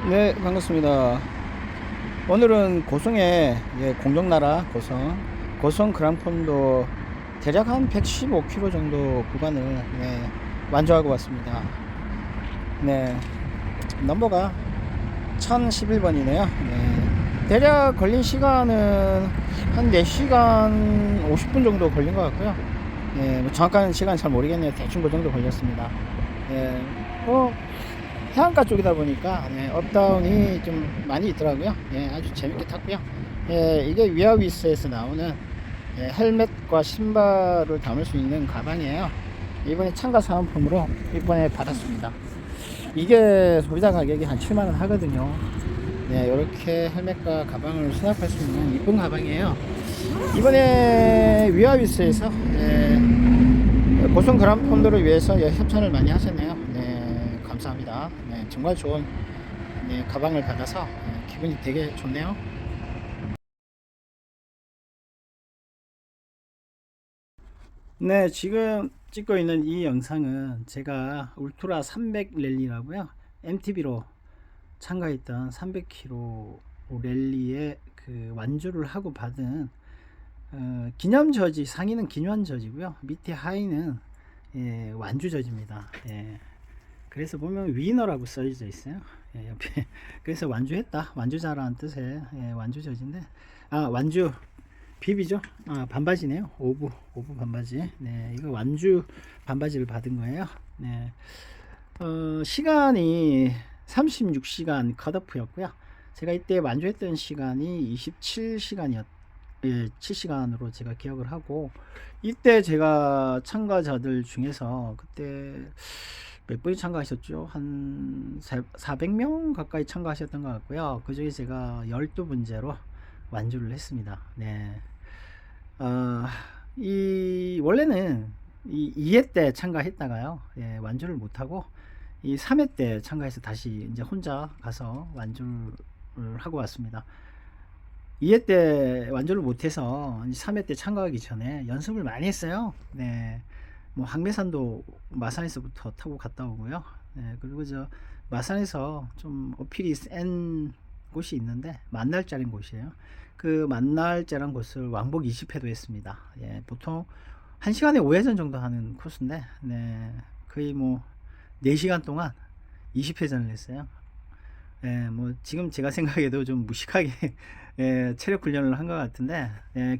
네, 반갑습니다. 오늘은 고성의 공정나라 고성 그랑폰도 대략 한 115km 정도 구간을 완주하고 왔습니다. 네, 넘버가 1011번이네요. 대략 걸린 시간은 한 4시간 50분 정도 걸린 것 같고요. 뭐 정확한 시간 잘 모르겠네요. 대충 그 정도 걸렸습니다. 네, 해안가 쪽이다 보니까 업다운이 좀 많이 있더라고요. 아주 재밌게 탔고요. 이게 위아위스에서 나오는 헬멧과 신발을 담을 수 있는 가방이에요. 이번에 참가 사은품으로 이번에 받았습니다. 이게 소비자 가격이 한 7만원 하거든요. 이렇게 헬멧과 가방을 수납할 수 있는 이쁜 가방이에요. 이번에 위아위스에서 고성 그란폰도를 위해서 협찬을 많이 하셨네요. 감사합니다. 정말 좋은 가방을 받아서 기분이 되게 좋네요. 네, 지금 찍고 있는 이 영상은 제가 울트라 300 랠리라고요. MTB로 참가했던 300km 랠리에 그 완주를 하고 받은 기념 저지, 상의는 기념 저지고요. 밑에 하의는 완주 저지입니다. 그래서 보면 위너라고 써져 있어요. 옆에. 그래서 완주했다, 완주자라는 뜻의 완주 저지인데, 완주 비비죠. 반바지네요. 오브 반바지. 이거 완주 반바지를 받은 거예요. 시간이 36시간 컷오프였고요. 제가 이때 완주했던 시간이 27시간이었 7시간으로 제가 기억을 하고, 이때 제가 참가자들 중에서 그때 몇 분이 참가하셨죠? 한 400명 가까이 참가하셨던 것 같고요. 그 중에 제가 12분째로 완주를 했습니다. 원래는 이 2회 때 참가했다가요, 완주를 못하고 이 3회 때 참가해서 다시 이제 혼자 가서 완주를 하고 왔습니다. 2회 때 완주를 못해서 3회 때 참가하기 전에 연습을 많이 했어요. 뭐 항매산도 마산에서부터 타고 갔다 오고요. 그리고 저 마산에서 좀 어필이 센 곳이 있는데 만날자린 곳이에요. 그 만날자란 곳을 왕복 20회도 했습니다. 보통 1시간에 5회전 정도 하는 코스인데 거의 뭐 4시간 동안 20회전을 했어요. 뭐 지금 제가 생각해도 좀 무식하게 체력 훈련을 한 것 같은데,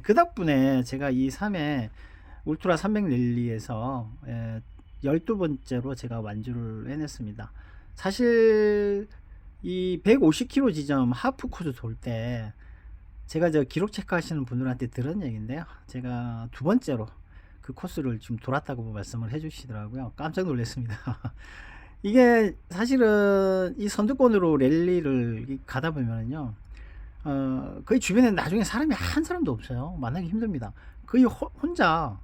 그 덕분에 제가 이 3회 울트라 300 랠리에서 12번째로 제가 완주를 해냈습니다. 사실 이 150km 지점 하프 코스 돌 때 제가 저 기록 체크하시는 분들한테 들은 얘기인데요, 제가 2번째로 그 코스를 지금 돌았다고 말씀을 해주시더라고요. 깜짝 놀랐습니다. 이게 사실은 이 선두권으로 랠리를 가다 보면요, 거의 주변에 나중에 사람이 한 사람도 없어요. 만나기 힘듭니다. 거의 혼자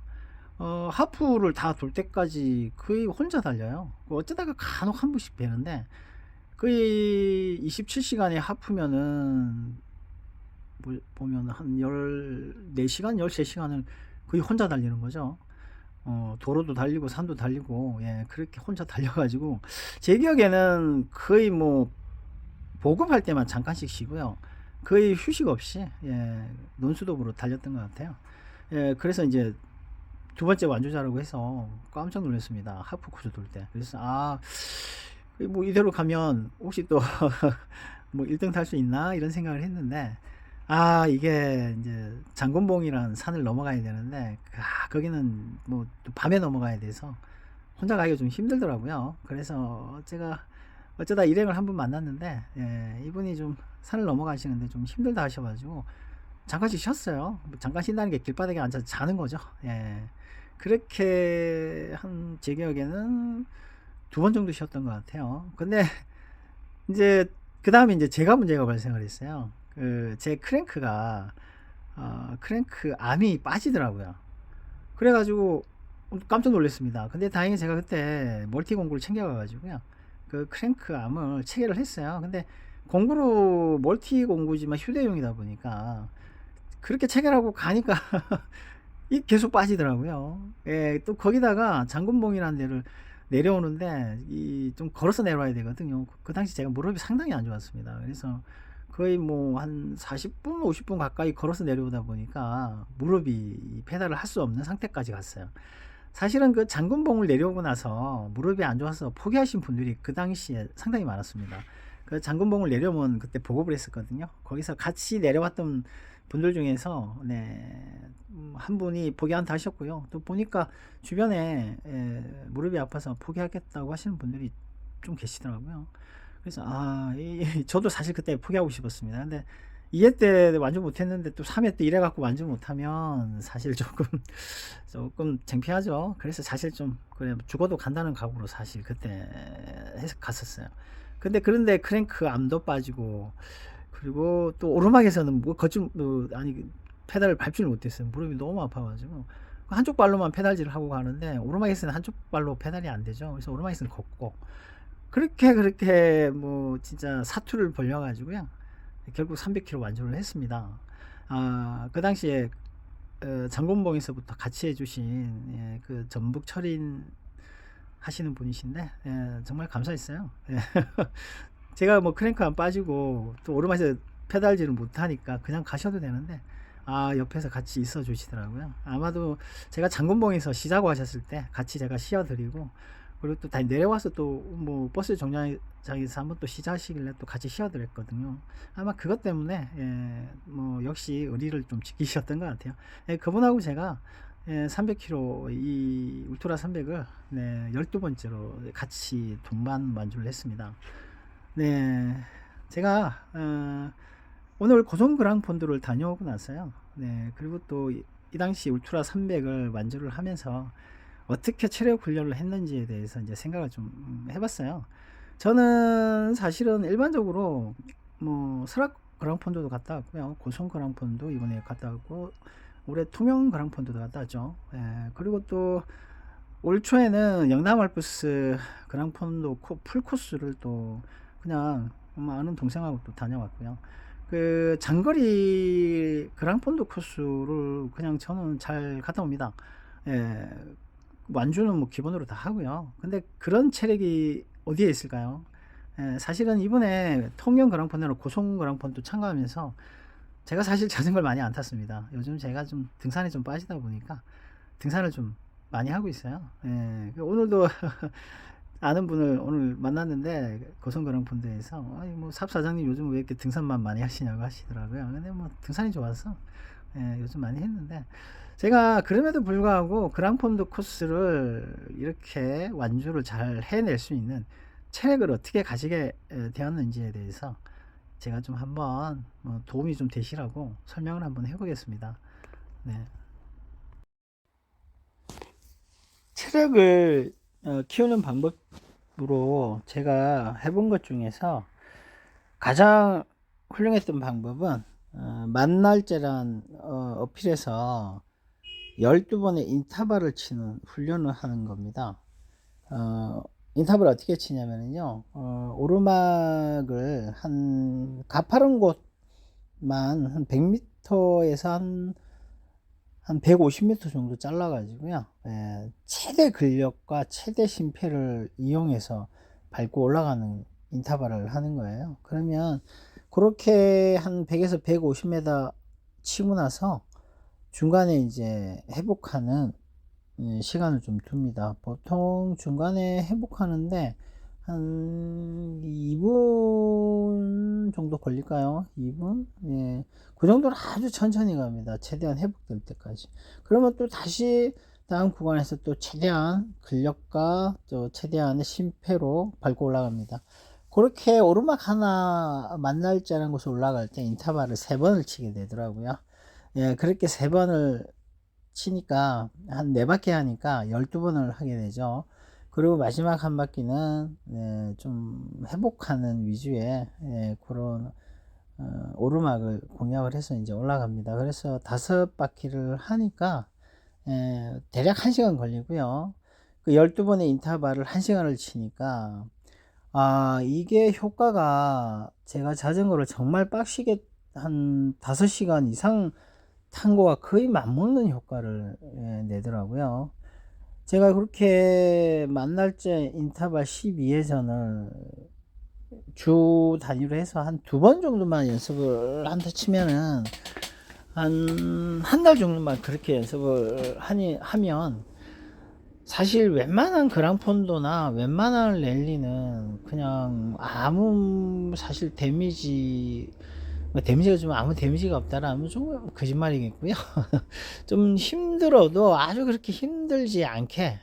하프를 다 돌 때까지 거의 혼자 달려요. 어쩌다가 간혹 한 분씩 뵈는데, 거의 27시간에 하프면은 보면 한 14시간 13시간을 거의 혼자 달리는 거죠. 도로도 달리고 산도 달리고, 그렇게 혼자 달려가지고 제 기억에는 거의 뭐 보급할 때만 잠깐씩 쉬고요, 거의 휴식 없이 논스톱으로 달렸던 것 같아요. 그래서 이제 2번째 완주자라고 해서 깜짝 놀랐습니다. 하프 코스 돌 때. 그래서 뭐 이대로 가면 혹시 또 뭐 1등 탈 수 있나 이런 생각을 했는데, 이게 이제 장군봉이라는 산을 넘어가야 되는데, 거기는 뭐 밤에 넘어가야 돼서 혼자 가기가 좀 힘들더라고요. 그래서 제가 어쩌다 일행을 한 분 만났는데, 이분이 좀 산을 넘어가시는데 좀 힘들다 하셔가지고 잠깐씩 쉬었어요. 잠깐 쉰다는 게 길바닥에 앉아서 자는 거죠. 그렇게 한 제 기억에는 2번 정도 쉬었던 것 같아요. 근데 이제 그 다음에 이제 제가 문제가 발생을 했어요. 제 크랭크가 크랭크 암이 빠지더라고요. 그래가지고 깜짝 놀랐습니다. 근데 다행히 제가 그때 멀티 공구를 챙겨가가지고요, 그 크랭크 암을 체결을 했어요. 근데 공구로 멀티 공구지만 휴대용이다 보니까 그렇게 체결하고 가니까 이 계속 빠지더라고요. 또 거기다가 장군봉이라는 데를 내려오는데 이 좀 걸어서 내려와야 되거든요. 그 당시 제가 무릎이 상당히 안 좋았습니다. 그래서 거의 뭐 한 40분, 50분 가까이 걸어서 내려오다 보니까 무릎이 페달을 할 수 없는 상태까지 갔어요. 사실은 그 장군봉을 내려오고 나서 무릎이 안 좋아서 포기하신 분들이 그 당시에 상당히 많았습니다. 그 장군봉을 내려오면 그때 보급을 했었거든요. 거기서 같이 내려왔던 분들 중에서 한 분이 포기한다 하셨고요. 또 보니까 주변에 무릎이 아파서 포기하겠다고 하시는 분들이 좀 계시더라고요. 그래서 저도 사실 그때 포기하고 싶었습니다. 근데 2회 때 완주 못했는데 또 3회 때 이래갖고 완주 못하면 사실 조금 창피하죠. 그래서 사실 좀 그래 죽어도 간다는 각오로 사실 그때 해서 갔었어요. 그런데 크랭크 암도 빠지고 그리고 또 오르막에서는 뭐 아니 페달을 밟지를 못했어요. 무릎이 너무 아파가지고 한쪽 발로만 페달질을 하고 가는데 오르막에서는 한쪽 발로 페달이 안 되죠. 그래서 오르막에서는 걷고 그렇게 뭐 진짜 사투를 벌려가지고요. 결국 300km 완주를 했습니다. 그 당시에 장군봉에서부터 같이 해주신 그 전북 철인 하시는 분이신데 정말 감사했어요. 제가 뭐 크랭크 안 빠지고 또 오르막에서 페달질을 못하니까 그냥 가셔도 되는데 옆에서 같이 있어 주시더라고요. 아마도 제가 장군봉에서 쉬자고 하셨을 때 같이 제가 쉬어드리고 그리고 또 다시 내려와서 또 뭐 버스 정류장에서 한번 또 쉬자시길래 또 같이 쉬어드렸거든요. 아마 그것 때문에 뭐 역시 의리를 좀 지키셨던 것 같아요. 그분하고 제가 300km 이 울트라 300을 12번째로 같이 동반 완주를 했습니다. 네, 제가 오늘 고성 그랑폰도를 다녀오고 나서요. 그리고 또 이 당시 울트라 300을 완주를 하면서 어떻게 체력 훈련을 했는지에 대해서 이제 생각을 좀 해봤어요. 저는 사실은 일반적으로 뭐 설악 그랑폰도도 갔다 왔고요. 고성 그랑폰도 이번에 갔다 왔고 올해 통영 그랑폰도도 갔다 왔죠. 그리고 또 올 초에는 영남 알프스 그랑폰도 풀 코스를 또 그냥 아는 동생하고 또 다녀왔고요. 그 장거리 그랑폰도 코스를 그냥 저는 잘 갔다 옵니다. 예, 완주는 뭐 기본으로 다 하고요. 근데 그런 체력이 어디에 있을까요? 사실은 이번에 통영 그랑폰으로 고성 그랑폰도 참가하면서 제가 사실 자전거를 많이 안 탔습니다. 요즘 제가 좀 등산에 좀 빠지다 보니까 등산을 좀 많이 하고 있어요. 오늘도 아는 분을 오늘 만났는데 고성 그랑폰도에서 뭐 삽 사장님 요즘 왜 이렇게 등산만 많이 하시냐고 하시더라고요. 근데 뭐 등산이 좋아서 요즘 많이 했는데 제가 그럼에도 불구하고 그랑폰도 코스를 이렇게 완주를 잘 해낼 수 있는 체력을 어떻게 가지게 되었는지에 대해서 제가 좀 한번 도움이 좀 되시라고 설명을 한번 해보겠습니다. 네. 체력을 키우는 방법으로 제가 해본 것 중에서 가장 훌륭했던 방법은 만날제란 어필에서 12번의 인터벌을 치는 훈련을 하는 겁니다. 인터벌을 어떻게 치냐면요, 오르막을 한 가파른 곳만 한 100m에서 한 150m 정도 잘라 가지고요, 최대 근력과 최대 심폐를 이용해서 밟고 올라가는 인터벌을 하는 거예요. 그러면 그렇게 한 100에서 150m 치고 나서 중간에 이제 회복하는 시간을 좀 둡니다. 보통 중간에 회복하는데 한 2분 정도 걸릴까요? 2분? 예. 그 정도로 아주 천천히 갑니다. 최대한 회복될 때까지. 그러면 또 다시 다음 구간에서 또 최대한 근력과 또 최대한의 심폐로 밟고 올라갑니다. 그렇게 오르막 하나 만날자라는 곳에 올라갈 때 인터벌을 3번을 치게 되더라고요. 그렇게 3번을 치니까 한 4바퀴 하니까 12번을 하게 되죠. 그리고 마지막 한 바퀴는 좀 회복하는 위주의 그런 오르막을 공략을 해서 이제 올라갑니다. 그래서 5바퀴를 하니까 대략 1시간 걸리고요. 그 12번의 인터벌을 1시간을 치니까 이게 효과가 제가 자전거를 정말 빡시게 한 5시간 이상 탄 거와 거의 맞먹는 효과를 내더라고요. 제가 그렇게 만날째 인터벌 12회전을 주 단위로 해서 한 두 번 정도만 연습을 한다 치면은 한 달 정도만 그렇게 연습을 하면 사실 웬만한 그랑폰도나 웬만한 랠리는 그냥 아무 사실 데미지가 좀 아무 데미지가 없다라면 좀 거짓말이겠고요. 좀 힘들어도 아주 그렇게 힘들지 않게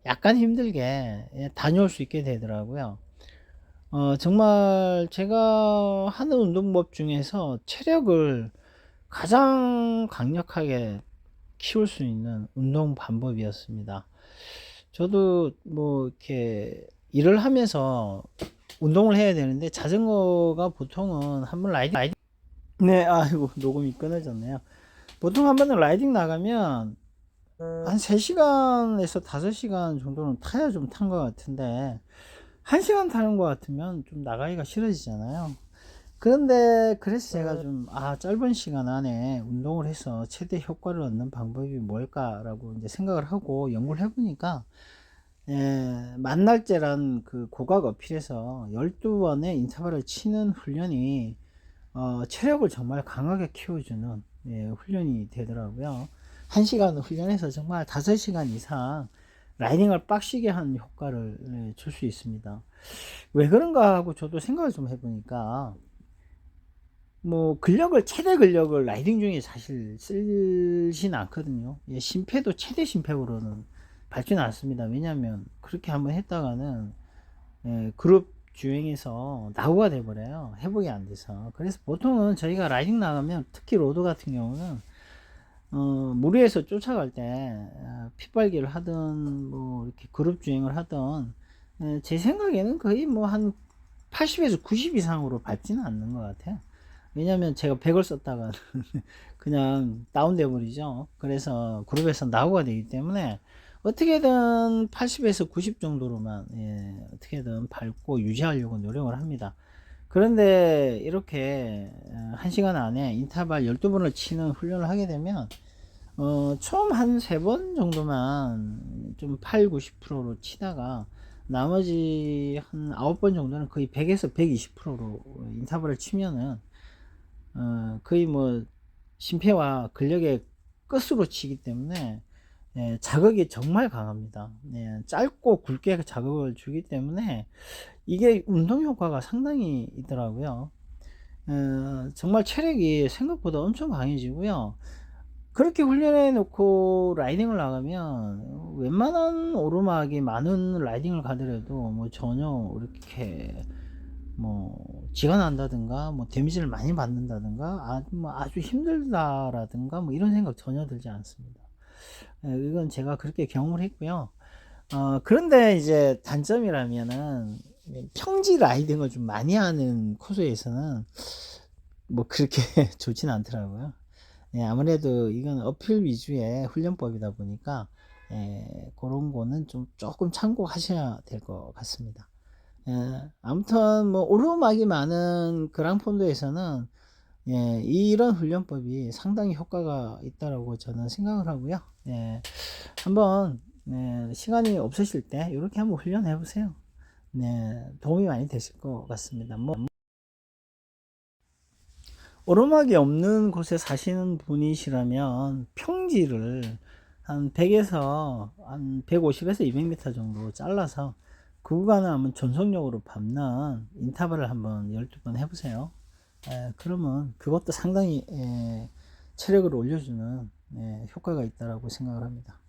약간 힘들게 다녀올 수 있게 되더라고요. 정말 제가 하는 운동법 중에서 체력을 가장 강력하게 키울 수 있는 운동 방법이었습니다. 저도 뭐 이렇게 일을 하면서 운동을 해야 되는데 자전거가 보통은 한번 라이딩 네, 아이고 녹음이 끊어졌네요. 보통 한 번은 라이딩 나가면 한 3시간에서 5시간 정도는 타야 좀 탄 것 같은데 1시간 타는 것 같으면 좀 나가기가 싫어지잖아요. 그런데 그래서 제가 좀 짧은 시간 안에 운동을 해서 최대 효과를 얻는 방법이 뭘까라고 이제 생각을 하고 연구를 해보니까 만날제란 그 고각 어필에서 12번의 인터벌을 치는 훈련이 체력을 정말 강하게 키워주는 훈련이 되더라고요. 1시간 훈련해서 정말 5시간 이상 라이딩을 빡시게 하는 효과를 줄 수 있습니다. 왜 그런가 하고 저도 생각을 좀 해보니까 뭐 최대 근력을 라이딩 중에 사실 쓰진 않거든요. 심폐도 최대 심폐로는 밟지는 않습니다. 왜냐하면 그렇게 한번 했다가는 그룹 주행에서 낙오가 돼버려요. 회복이 안 돼서. 그래서 보통은 저희가 라이딩 나가면 특히 로드 같은 경우는 무리해서 쫓아갈 때 핏발기를 하든 뭐 이렇게 그룹 주행을 하든 제 생각에는 거의 뭐 한 80에서 90 이상으로 밟지는 않는 것 같아요. 왜냐면 제가 100을 썼다가 그냥 다운돼 버리죠. 그래서 그룹에서 낙오가 되기 때문에 어떻게든 80에서 90 정도로만 어떻게든 밟고 유지하려고 노력을 합니다. 그런데 이렇게 1시간 안에 인터벌 12번을 치는 훈련을 하게 되면 처음 한 3번 정도만 좀 8, 90%로 치다가 나머지 한 9번 정도는 거의 100에서 120%로 인터벌을 치면은 거의 뭐 심폐와 근력의 끝으로 치기 때문에 자극이 정말 강합니다. 짧고 굵게 자극을 주기 때문에 이게 운동 효과가 상당히 있더라고요. 정말 체력이 생각보다 엄청 강해지고요. 그렇게 훈련해 놓고 라이딩을 나가면 웬만한 오르막이 많은 라이딩을 가더라도 뭐 전혀 이렇게 뭐 지가 난다든가 뭐 데미지를 많이 받는다든가 아주 힘들다라든가 뭐 이런 생각 전혀 들지 않습니다. 이건 제가 그렇게 경험을 했고요. 그런데 이제 단점이라면은 평지 라이딩을 좀 많이 하는 코스에서는 뭐 그렇게 좋진 않더라고요. 아무래도 이건 어필 위주의 훈련법이다 보니까 그런 거는 좀 조금 참고하셔야 될 것 같습니다. 아무튼 뭐 오르막이 많은 그랑폰도에서는 이런 훈련법이 상당히 효과가 있다라고 저는 생각을 하고요. 한번 시간이 없으실 때 이렇게 한번 훈련해 보세요. 도움이 많이 되실 것 같습니다. 뭐 오르막이 없는 곳에 사시는 분이시라면 평지를 한 100에서 한 150에서 200m 정도 잘라서 그 구간을 한번 전속력으로 밟는 인터벌을 한번 12번 해보세요. 그러면 그것도 상당히 체력을 올려주는 효과가 있다고 생각을 합니다.